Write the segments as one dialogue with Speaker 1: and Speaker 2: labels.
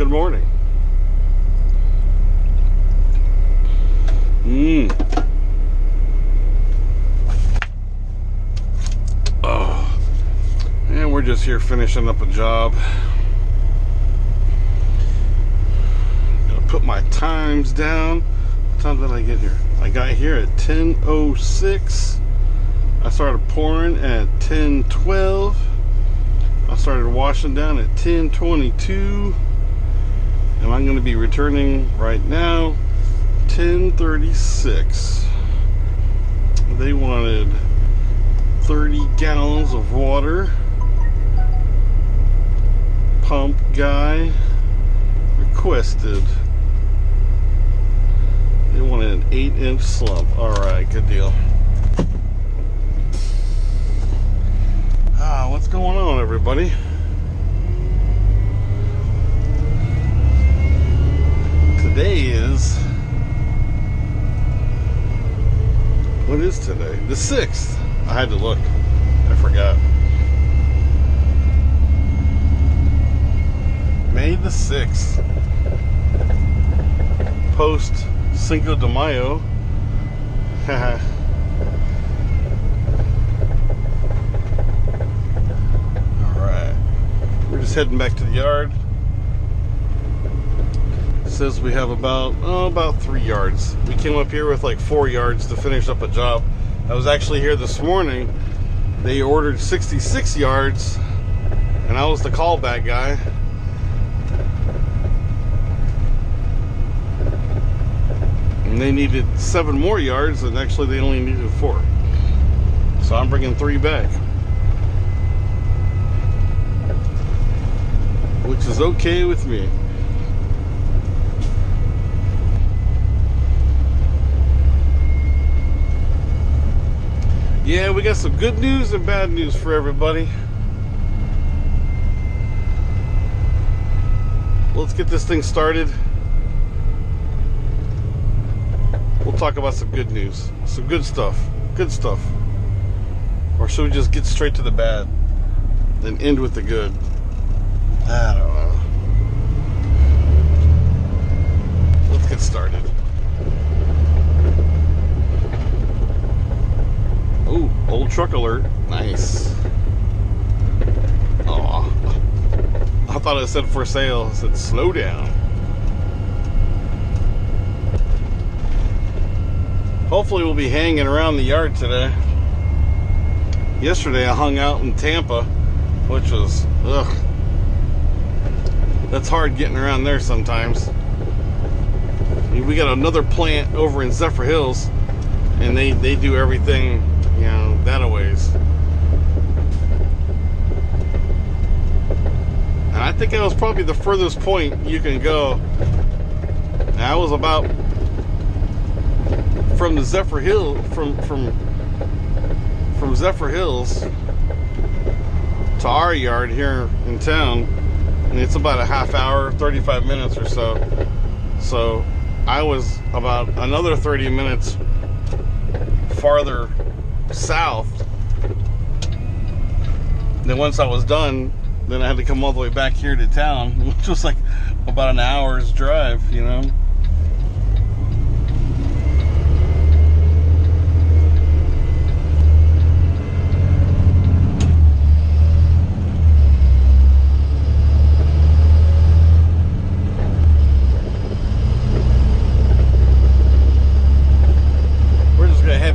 Speaker 1: Good morning. Oh, and we're just here finishing up a job. Gonna put my times down. What time did I get here? I got here at 10:06. I started pouring at 10:12. I started washing down at 10:22. And I'm going to be returning right now 10:36. They wanted 30 gallons of water. Pump guy requested. They wanted an 8-inch slump. Alright, good deal. What's going on, everybody? Today is... What is today? The 6th. I had to look. I forgot. May the 6th. Post Cinco de Mayo. Alright. We're just heading back to the yard. It says we have about 3 yards. We came up here with like 4 yards to finish up a job. I was actually here this morning. They ordered 66 yards, and I was the callback guy. And they needed 7 more yards, and actually they only needed 4. So I'm bringing 3 back, which is okay with me. Yeah, we got some good news and bad news for everybody. Let's get this thing started. We'll talk about some good news. Some good stuff. Good stuff. Or should we just get straight to the bad and end with the good? I don't know. Let's get started. Ooh, old truck alert. Nice. Aw. I thought it said for sale. It said slow down. Hopefully we'll be hanging around the yard today. Yesterday I hung out in Tampa, which was, ugh. That's hard getting around there sometimes. We got another plant over in Zephyr Hills, and they do everything, you know, that-a-ways. And I think that was probably the furthest point you can go. And I was about from the Zephyr Hill, from Zephyr Hills to our yard here in town, and it's about a half hour, 35 minutes or so. So I was about another 30 minutes farther south. Then once I was done, then I had to come all the way back here to town, which was like about an hour's drive, you know.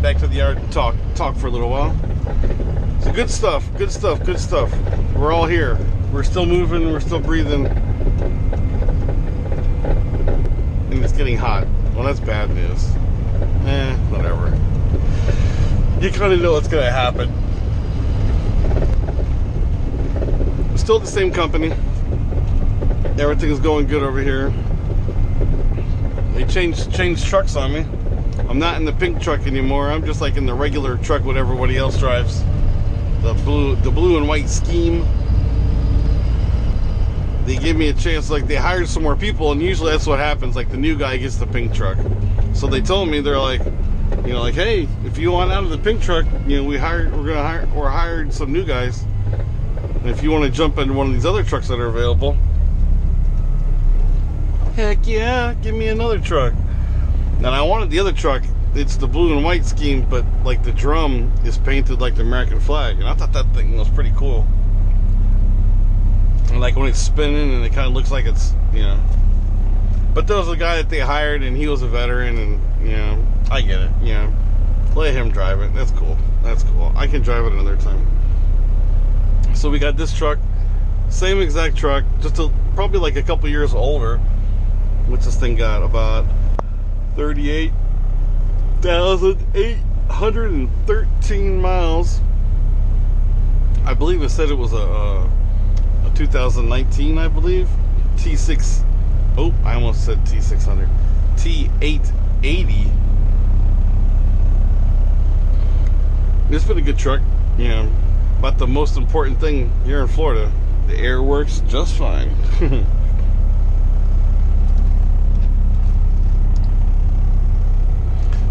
Speaker 1: Back to the yard and talk for a little while. So good stuff. We're all here. We're still moving. We're still breathing. And it's getting hot. Well, that's bad news. Whatever. You kind of know what's going to happen. Still the same company. Everything's going good over here. They changed trucks on me. I'm not in the pink truck anymore. I'm just like in the regular truck, what everybody else drives. The blue and white scheme. They gave me a chance, like they hired some more people, and usually that's what happens. Like the new guy gets the pink truck. So they told me, they're like, you know, like, hey, if you want out of the pink truck, you know, we're hired some new guys. And if you want to jump into one of these other trucks that are available, Heck yeah, give me another truck. And I wanted the other truck. It's the blue and white scheme, but like the drum is painted like the American flag, and I thought that thing was pretty cool. And like when it's spinning, and it kind of looks like it's, you know. But there was a guy that they hired, and he was a veteran, and you know, I get it. You know, let him drive it. That's cool. That's cool. I can drive it another time. So we got this truck, same exact truck, probably like a couple years older. Which this thing got about 38,813 miles. I believe it said it was a 2019, I believe. T6. Oh, I almost said T600. T880. It's been a good truck, you know. But the most important thing here in Florida, the air works just fine.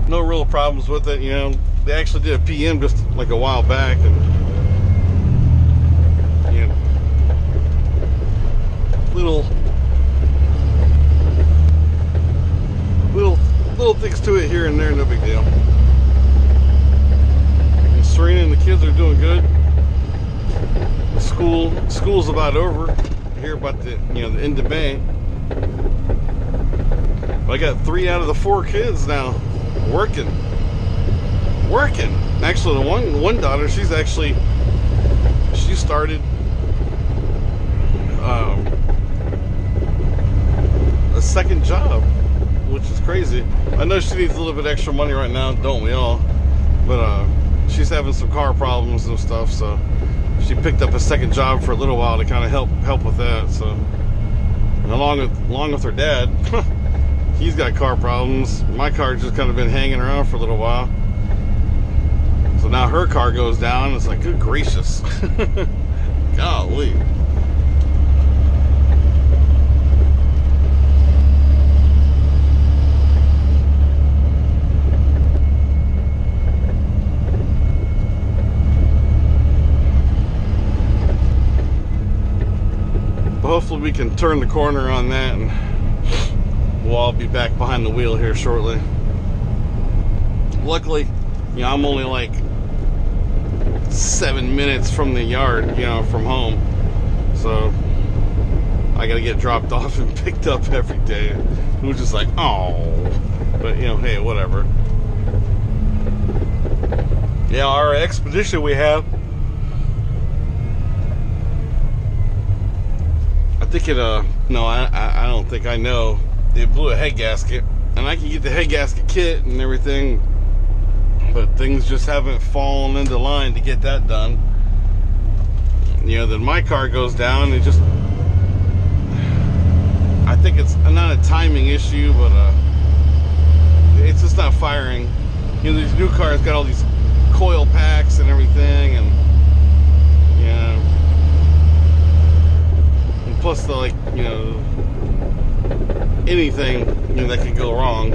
Speaker 1: No real problems with it, you know. They actually did a PM just like a while back, and you know, little things to it here and there, no big deal. And Serena and the kids are doing good. The school's about over. I hear about the end of May. But I got 3 out of the 4 kids now. Working. Actually, the one daughter, she started a second job, which is crazy. I know she needs a little bit extra money right now, don't we all? But she's having some car problems and stuff, so she picked up a second job for a little while to kind of help with that. So, and along with her dad. He's got car problems. My car's just kind of been hanging around for a little while. So now her car goes down. It's like, good gracious. Golly. But hopefully we can turn the corner on that, and we'll all be back behind the wheel here shortly. Luckily, I'm only like 7 minutes from the yard, from home. So I gotta get dropped off and picked up every day. It was just like, oh. But, hey, whatever. Yeah, our expedition we have, I think it, no, I don't think I know. They blew a head gasket, and I can get the head gasket kit and everything, but things just haven't fallen into line to get that done. Then my car goes down, and I think it's not a timing issue, but it's just not firing. These new cars got all these coil packs and everything, and and plus the anything that could go wrong,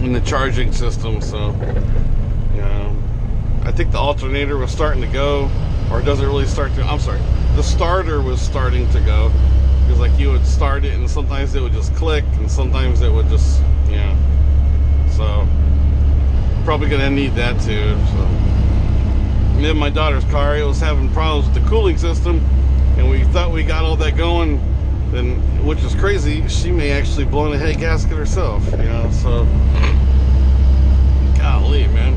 Speaker 1: in the charging system. So, I think the alternator was starting to go, or doesn't really start to. I'm sorry, the starter was starting to go, because you would start it, and sometimes it would just click, and sometimes it would just, So, probably gonna need that too. So, and then my daughter's car, it was having problems with the cooling system, and we thought we got all that going. Then, which is crazy, she may actually blow a head gasket herself, so, golly, man.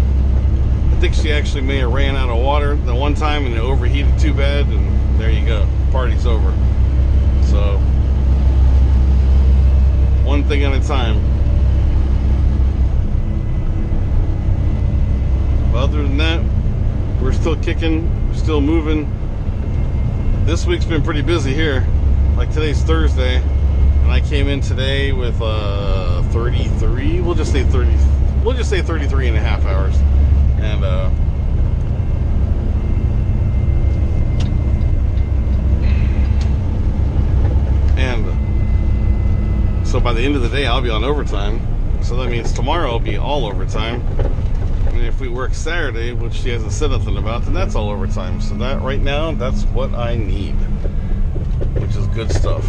Speaker 1: I think she actually may have ran out of water the one time and it overheated too bad, and there you go, party's over. So, one thing at a time. But other than that, we're still kicking, still moving. This week's been pretty busy here. Like today's Thursday, and I came in today with 33. We'll just say 30. We'll just say 33 and a half hours, and so by the end of the day, I'll be on overtime. So that means tomorrow will be all overtime. And if we work Saturday, which she hasn't said nothing about, then that's all overtime. So that right now, that's what I need. Which is good stuff.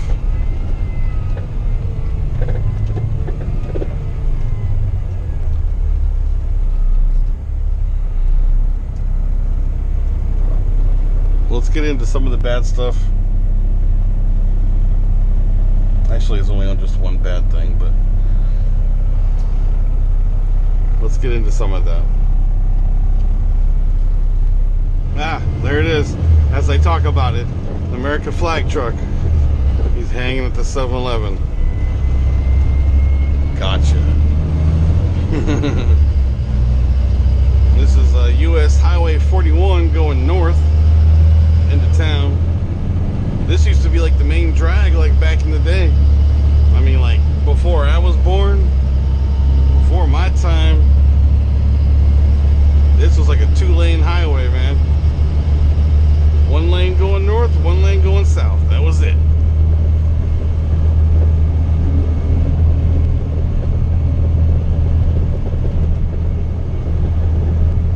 Speaker 1: let's get into some of the bad stuff. Actually, it's only on just one bad thing, but let's get into some of that. Ah, there it is. As I talk about it, the American flag truck. He's hanging at the 7-Eleven. Gotcha. This is US Highway 41 going north into town. This used to be like the main drag, like back in the day. I mean, like before I was born, before my time, this was like a 2-lane highway, man. 1 lane going north, 1 lane going south. That was it.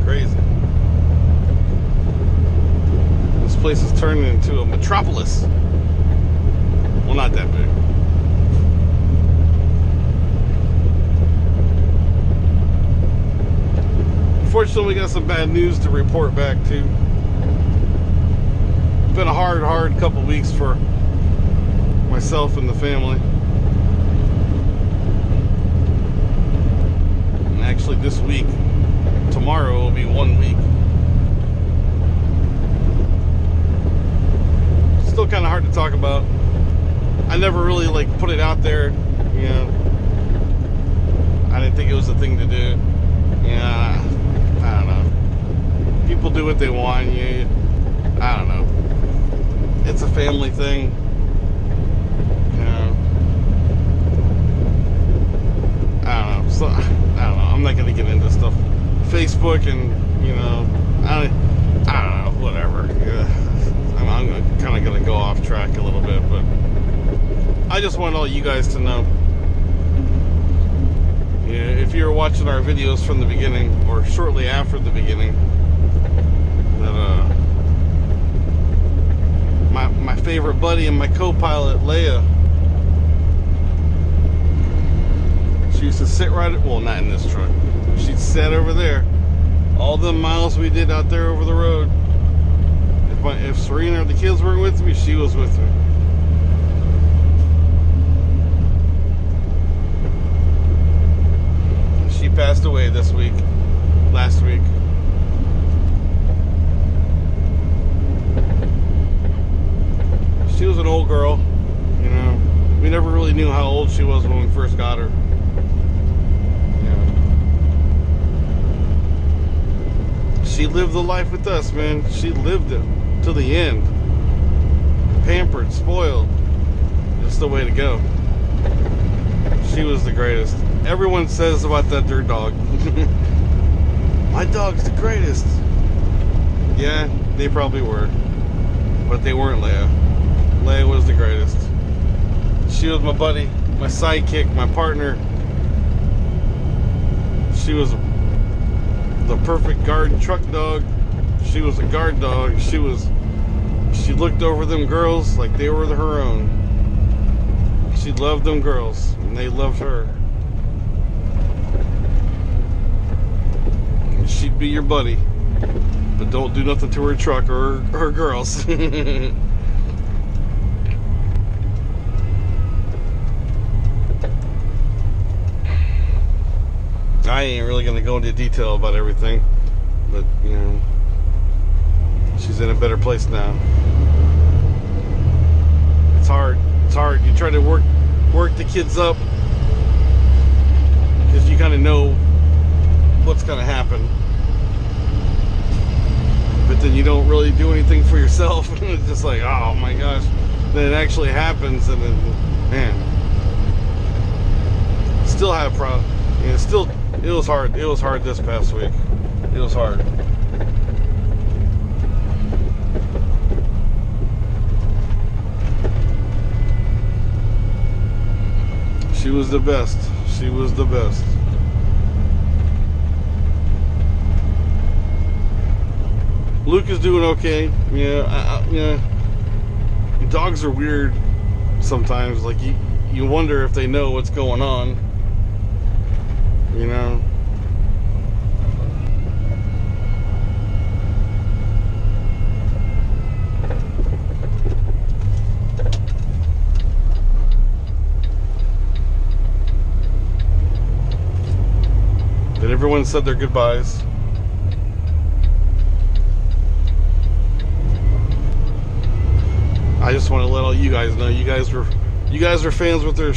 Speaker 1: Crazy. This place is turning into a metropolis. Well, not that big. Unfortunately, we got some bad news to report back too. It's been a hard couple weeks for myself and the family. And actually this week, tomorrow will be 1 week. Still kind of hard to talk about. I never really like put it out there, you know. I didn't think it was a thing to do. Yeah, I don't know. People do what they want. I don't know. It's a family thing. You know. I don't know. So I don't know. I'm not gonna get into stuff. Facebook and I don't know. Whatever. Yeah. I'm kind of gonna go off track a little bit, but I just want all you guys to know. If you're watching our videos from the beginning or shortly after the beginning, that my favorite buddy and my co-pilot Leia, she used to sit not in this truck. She'd sit over there. All the miles we did out there over the road. If Serena or the kids weren't with me, she was with me. She passed away last week. She was an old girl, we never really knew how old she was when we first got her. She lived the life with us, man. She lived it to the end. Pampered, spoiled. Just the way to go. She was the greatest. Everyone says about that dirt dog. My dog's the greatest. Yeah, they probably were. But they weren't Leia. Leia was the greatest. She was my buddy, my sidekick, my partner. She was the perfect guard and truck dog. She was a guard dog. She looked over them girls like they were her own. She loved them girls, and they loved her. She'd be your buddy, but don't do nothing to her truck or her girls. I ain't really gonna go into detail about everything, but she's in a better place now. It's hard. You try to work the kids up because you kind of know what's gonna happen, but then you don't really do anything for yourself. It's just like, oh my gosh. Then it actually happens, and then, man, still have problems. It was hard. It was hard this past week. It was hard. She was the best. She was the best. Luke is doing okay. Yeah. Dogs are weird sometimes. Like you wonder if they know what's going on. everyone said their goodbyes. I just want to let all you guys know, you guys are fans with her.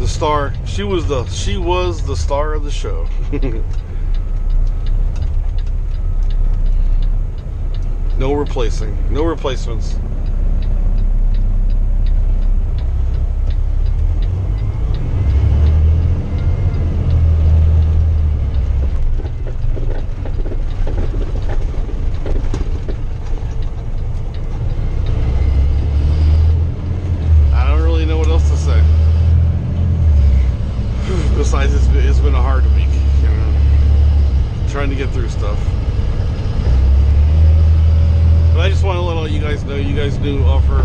Speaker 1: The star. She was the star of the show. No replacements. Besides, it's been a hard week, you know, trying to get through stuff. But I just want to let all you guys know, you guys knew of her.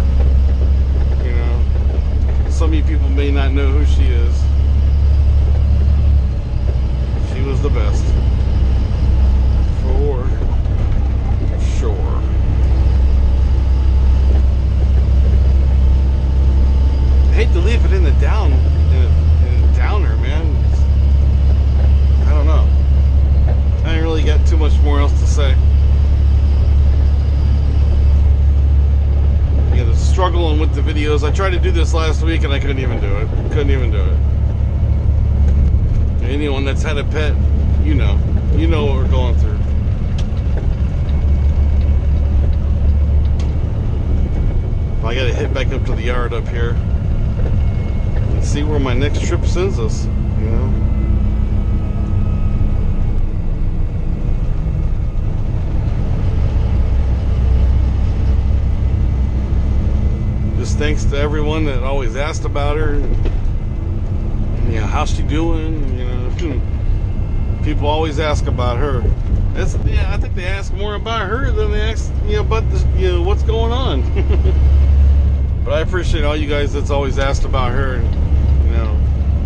Speaker 1: You know, some of you people may not know who she is. She was the best, for sure. I hate to leave it in the downer, man. I don't know. I didn't really got too much more else to say. You know, struggling with the videos. I tried to do this last week and I couldn't even do it. Anyone that's had a pet, you know what we're going through. I gotta hit back up to the yard up here. See where my next trip sends us, you know. Just thanks to everyone that always asked about her, and, you know, how's she doing, you know. People always ask about her. I think they ask more about her than they ask, you know, about this, you know, what's going on. But I appreciate all you guys that's always asked about her, and, you know,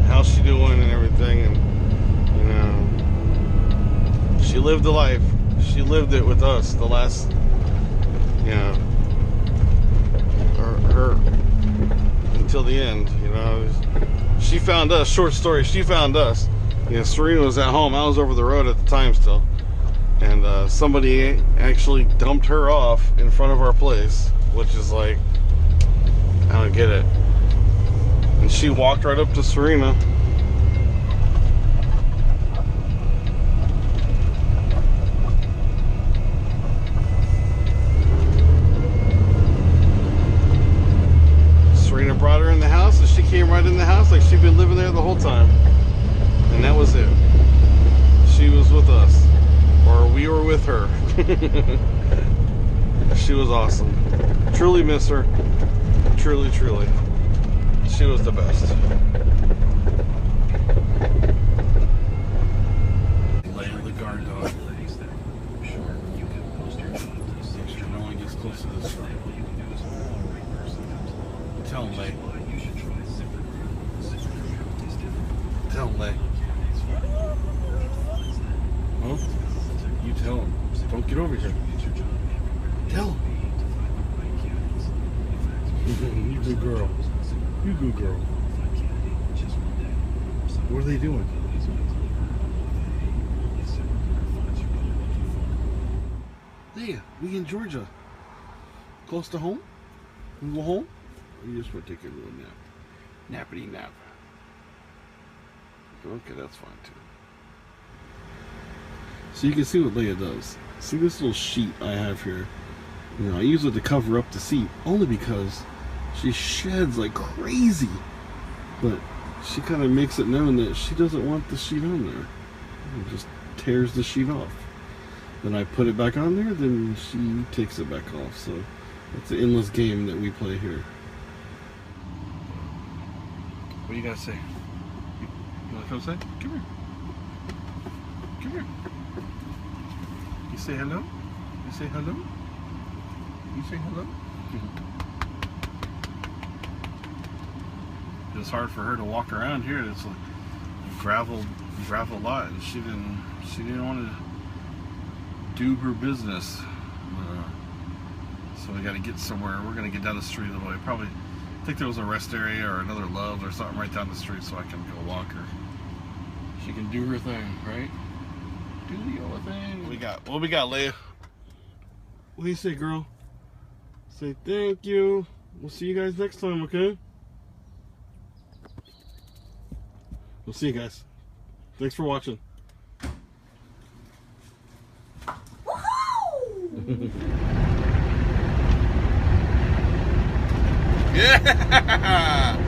Speaker 1: how's she doing and everything. And, you know, she lived a life. She lived it with us the last, you know, her until the end, you know. She found us. Short story, she found us. You know, Serena was at home. I was over the road at the time still. And somebody actually dumped her off in front of our place, which is like, I don't get it. And she walked right up to Serena. Serena brought her in the house, and she came right in the house like she'd been living there the whole time. And that was it. She was with us. Or we were with her. She was awesome. Truly miss her. Truly. She was the best. Leia the guard dog. Sure, no one gets close to this one. Tell him, Leia. Tell him, Leia. Huh? You tell him. Don't get over here. Tell him. You good girl. You good girl. What are they doing? Leia, we in Georgia. Close to home? We go home? Or you just want to take a little nap? Nappity nap. Okay, that's fine too. So you can see what Leia does. See this little sheet I have here? You know, I use it to cover up the seat, only because she sheds like crazy. But she kind of makes it known that she doesn't want the sheet on there. And just tears the sheet off. Then I put it back on there, then she takes it back off. So it's an endless game that we play here. What do you gotta say? You wanna come say? Come here. Come here. You say hello? You say hello? You say hello? It's hard for her to walk around here. It's like a gravel lot, and she didn't want to do her business. So we got to get somewhere. We're gonna get down the street a little way. Probably, I think there was a rest area or another Love's or something right down the street, so I can go walk her. She can do her thing, right?
Speaker 2: Do your thing.
Speaker 1: What we got, Leia? What do you say, girl? Say thank you. We'll see you guys next time, okay? We'll see you guys. Thanks for watching. Yeah!